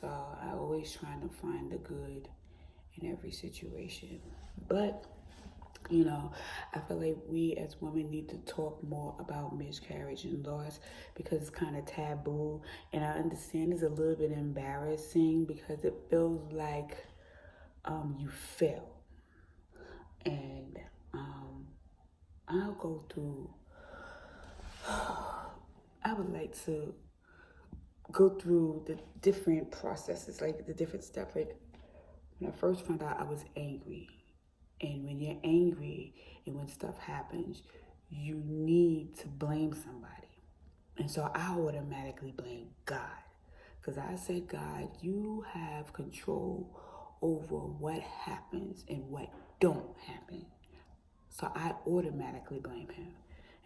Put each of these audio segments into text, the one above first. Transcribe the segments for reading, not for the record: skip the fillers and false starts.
So I always trying to find the good in every situation. But I feel like we as women need to talk more about miscarriage and loss because it's kind of taboo. And I understand it's a little bit embarrassing because it feels like you fail. And I'll go through, I would like to go through the different processes, like the different steps. Like when I first found out, I was angry. And when you're angry and when stuff happens, you need to blame somebody. And so I automatically blame God. Because I said, God, you have control over what happens and what don't happen. So I automatically blame him.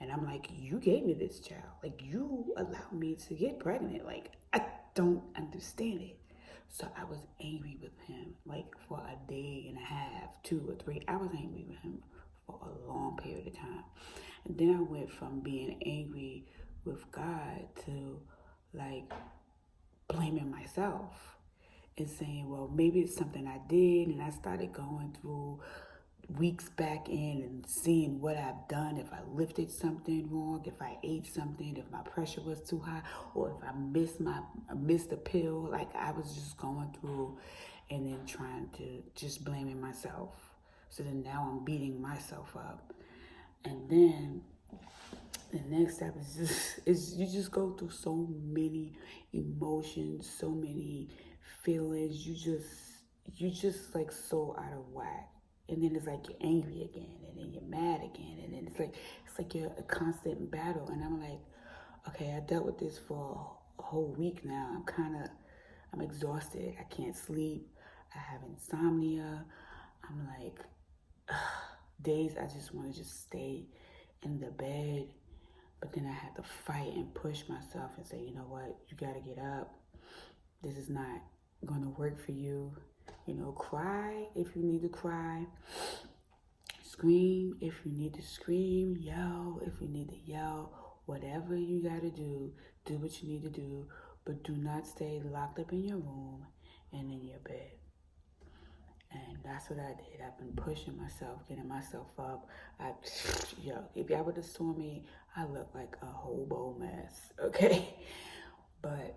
And I'm like, you gave me this child. Like, you allowed me to get pregnant. Like, I don't understand it. So I was angry with him, like for a day and a half, 2 or 3. I was angry with him for a long period of time. And then I went from being angry with God to like blaming myself and saying, well, maybe it's something I did. And I started going through weeks back in and seeing what I've done, if I lifted something wrong, if I ate something, if my pressure was too high, or if I missed a pill. Like I was just going through and then trying to just blaming myself. So then now I'm beating myself up. And then the next step is you just go through so many emotions, so many feelings. You just like so out of whack. And then it's like you're angry again, and then you're mad again, and then it's like you're a constant battle. And I'm like, okay, I dealt with this for a whole week now. I'm exhausted. I can't sleep. I have insomnia. I'm like, days I just want to just stay in the bed. But then I had to fight and push myself and say, you know what, you gotta get up. This is not gonna work for you. Cry if you need to cry. Scream if you need to scream. Yell if you need to yell. Whatever you gotta do what you need to do. But do not stay locked up in your room and in your bed. And that's what I did. I've been pushing myself, getting myself up. If y'all would have saw me, I look like a hobo mess, okay? But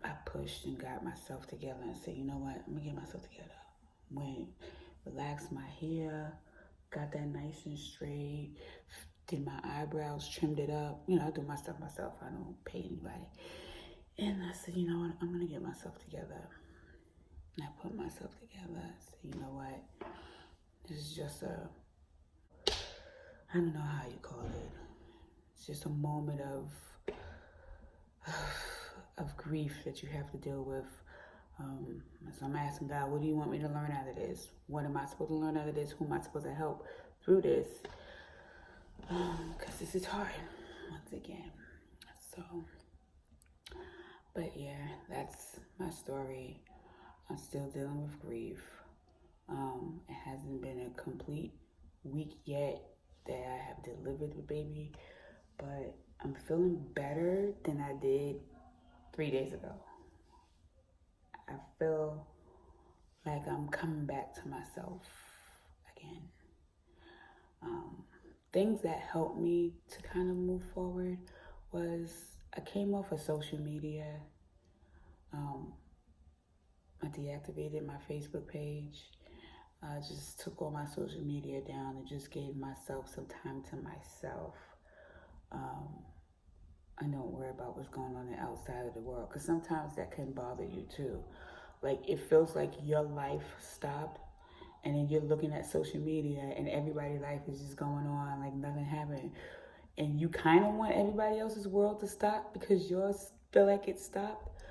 I pushed and got myself together and said, you know what? I'm gonna get myself together. Relaxed my hair, got that nice and straight, did my eyebrows, trimmed it up. I do my stuff myself. I don't pay anybody. And I said, you know what? I'm gonna get myself together. And I put myself together. I said, you know what? This is just I don't know how you call it. It's just a moment of grief that you have to deal with. So I'm asking God, what do you want me to learn out of this? What am I supposed to learn out of this? Who am I supposed to help through this? Because this is hard, once again. So, but yeah, that's my story. I'm still dealing with grief. It hasn't been a complete week yet that I have delivered the baby, but I'm feeling better than I did 3 days ago. I feel like I'm coming back to myself again. Things that helped me to kind of move forward was I came off of social media. I deactivated my Facebook page. I just took all my social media down and just gave myself some time to myself. I don't worry about what's going on outside of the world, because sometimes that can bother you too. Like it feels like your life stopped, and then you're looking at social media and everybody's life is just going on like nothing happened. And you kind of want everybody else's world to stop because yours feel like it stopped.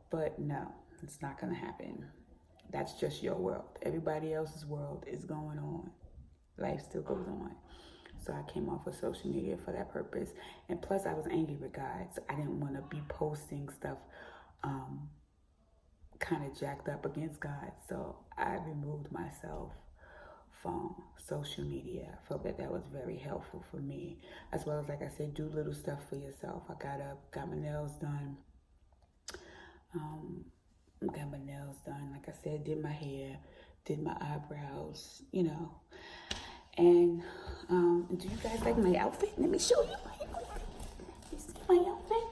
But no, it's not going to happen. That's just your world. Everybody else's world is going on. Life still goes on. So I came off of social media for that purpose. And plus I was angry with God. So I didn't want to be posting stuff kind of jacked up against God. So I removed myself from social media. I felt that was very helpful for me. As well as, like I said, do little stuff for yourself. I got up, got my nails done. got my nails done. Like I said, did my hair, did my eyebrows, And do you guys like my outfit? Let me show you my outfit. You see my outfit?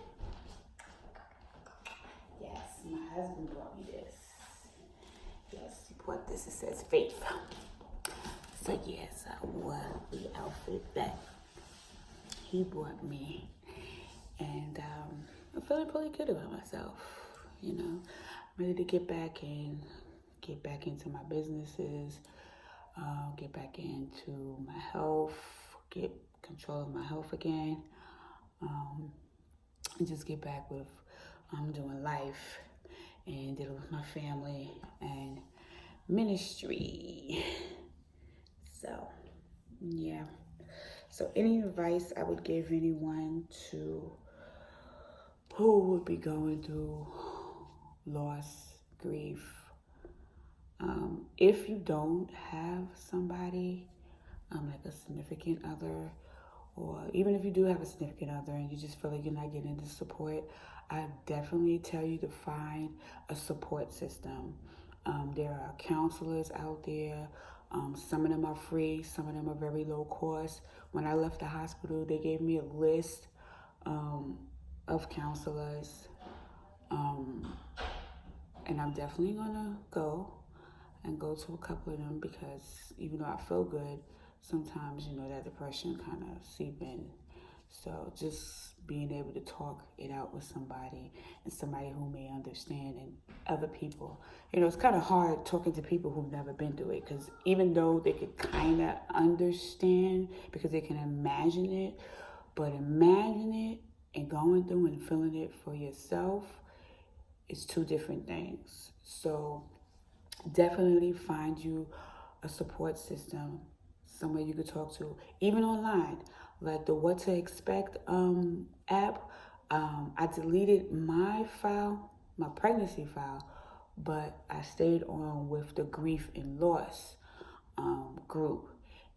Yes, my husband brought me this. Yes, he brought this. It says faith. So yes, I wore the outfit that he brought me. And I'm feeling pretty good about myself. I'm ready to get back into my businesses, get back into my health, get control of my health again, and just get back with doing life and dealing with my family and ministry. So, yeah. So, any advice I would give anyone who would be going through loss, grief, if you don't have somebody like a significant other, or even if you do have a significant other and you just feel like you're not getting the support, I definitely tell you to find a support system. There are counselors out there. Some of them are free, some of them are very low cost. When I left the hospital, they gave me a list of counselors, and I'm definitely gonna go to a couple of them, because even though I feel good, sometimes that depression kind of seep in. So just being able to talk it out with somebody, and somebody who may understand, and other people. It's kind of hard talking to people who've never been through it, because even though they could kind of understand because they can imagine it, but imagine it and going through and feeling it for yourself is two different things. So definitely find you a support system, somewhere you could talk to, even online, like the What to Expect app. I deleted my pregnancy file, but I stayed on with the grief and loss group,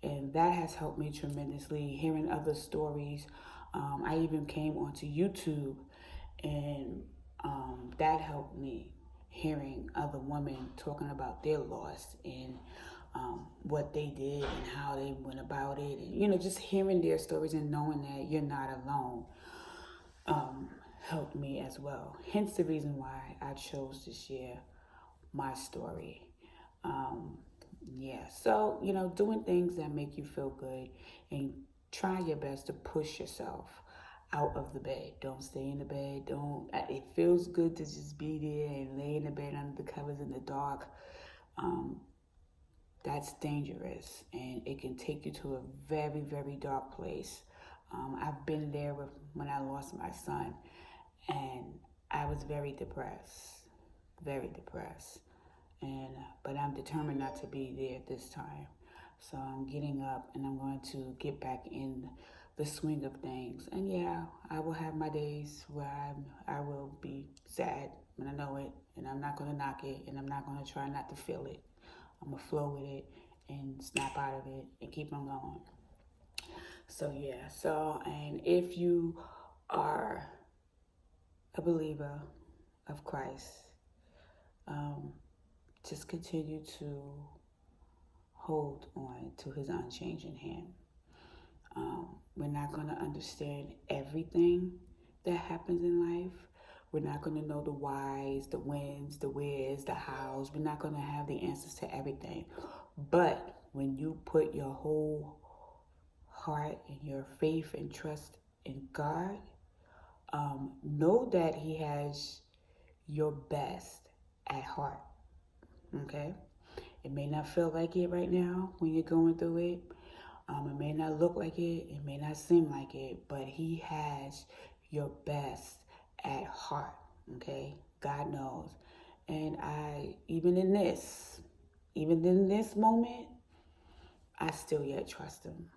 and that has helped me tremendously. Hearing other stories, I even came onto YouTube, and that helped me, hearing other women talking about their loss and what they did and how they went about it, and just hearing their stories and knowing that you're not alone helped me as well. Hence the reason why I chose to share my story. So doing things that make you feel good, and try your best to push yourself out of the bed. Don't stay in the bed. Don't. It feels good to just be there and lay in the bed under the covers in the dark. That's dangerous, and it can take you to a very, very dark place. I've been there when I lost my son, and I was very depressed, but I'm determined not to be there this time. So I'm getting up, and I'm going to get back in the swing of things. And yeah, I will have my days where I will be sad when I know it, and I'm not going to knock it, and I'm not going to try not to feel it. I'm going to flow with it and snap out of it and keep on going. So yeah, and if you are a believer of Christ, just continue to hold on to his unchanging hand. We're not going to understand everything that happens in life. We're not going to know the whys, the whens, the wheres, the hows. We're not going to have the answers to everything. But when you put your whole heart and your faith and trust in God, know that he has your best at heart. Okay? It may not feel like it right now when you're going through it. It may not look like it. It may not seem like it. But he has your best at heart. Okay? God knows. And even in this moment, I still yet trust him.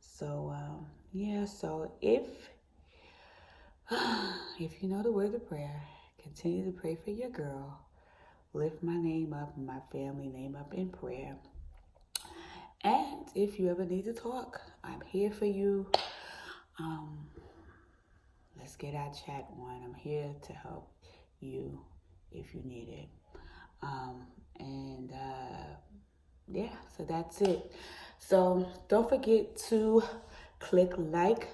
So, so if you know the word of prayer, continue to pray for your girl. Lift my name up and my family name up in prayer. And if you ever need to talk, I'm here for you. Let's get our chat on. I'm here to help you if you need it. And yeah, so that's it. So don't forget to click like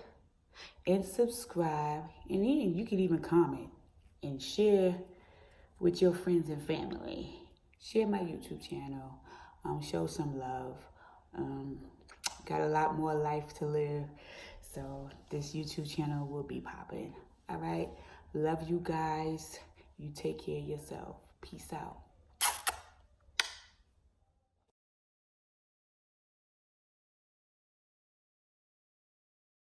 and subscribe. And then you can even comment and share with your friends and family. Share my YouTube channel. Show some love. Got a lot more life to live. So this YouTube channel will be popping. All right. Love you guys. You take care of yourself. Peace out.